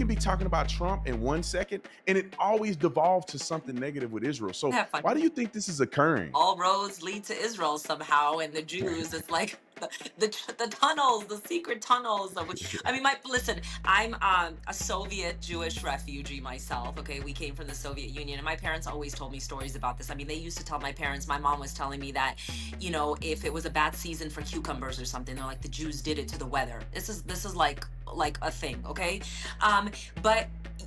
can be talking about Trump in 1 second, and it always devolves to something negative with Israel. So Have fun. why do you think this is occurring? All roads lead to Israel somehow, and the Jews, it's like the tunnels, the secret tunnels of which, I mean, my listen, I'm a Soviet Jewish refugee myself. Okay, we came from the Soviet Union, and my parents always told me stories about this. I mean, they used to tell my parents. My mom was telling me that, if it was a bad season for cucumbers or something, they're like the Jews did it to the weather. This is like a thing. Okay, but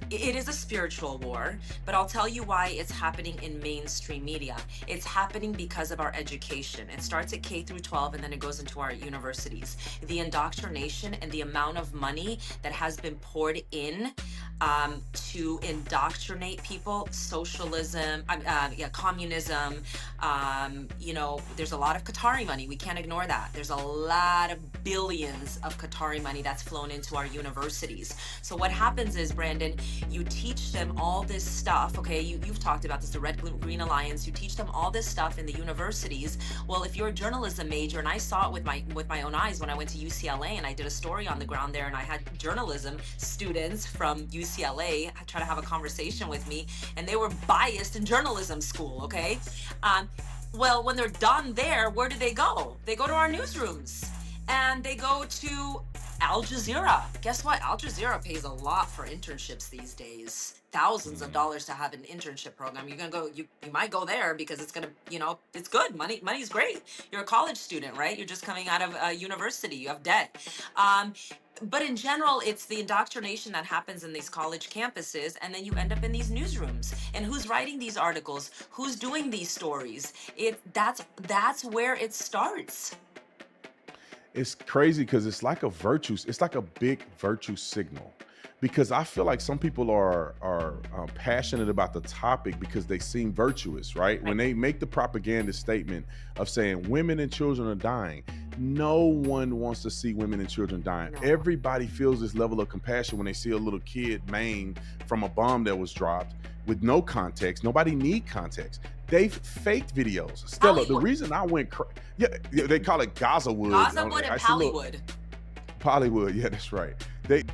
it is a spiritual war, but I'll tell you why it's happening in mainstream media. It's happening because of our education. It starts at K through 12 and then it goes into our universities. The indoctrination and the amount of money that has been poured in to indoctrinate people, socialism, communism. There's a lot of Qatari money. We can't ignore that. There's a lot of billions of Qatari money that's flown into our universities. So what happens is, Brandon, you teach them all this stuff. Okay, you've talked about this, the Red Green Alliance. You teach them all this stuff in the universities. Well, if you're a journalism major, and I saw it with my own eyes when I went to UCLA and I did a story on the ground there, and I had journalism students from UCLA try to have a conversation with me, and they were biased in journalism school. Okay, well, when they're done there, where do they go? They go to our newsrooms, and they go to Al Jazeera. Guess what? Al Jazeera pays a lot for internships these days. Thousands of dollars to have an internship program. You're gonna go. You might go there because it's gonna. It's good. Money's great. You're a college student, right? You're just coming out of university. You have debt. But in general, it's the indoctrination that happens in these college campuses, and then you end up in these newsrooms. And who's writing these articles? Who's doing these stories? That's where it starts. It's crazy because it's like a big virtue signal. Because I feel like some people are passionate about the topic because they seem virtuous, right? When Right. they make the propaganda statement of saying women and children are dying, no one wants to see women and children dying. No. Everybody feels this level of compassion when they see a little kid maimed from a bomb that was dropped with no context. Nobody need context. They've faked videos. Stella, the Hollywood. reason I went yeah, they call it Gaza Wood. Gaza Wood I and see a little Hollywood. Hollywood. Yeah, that's right. They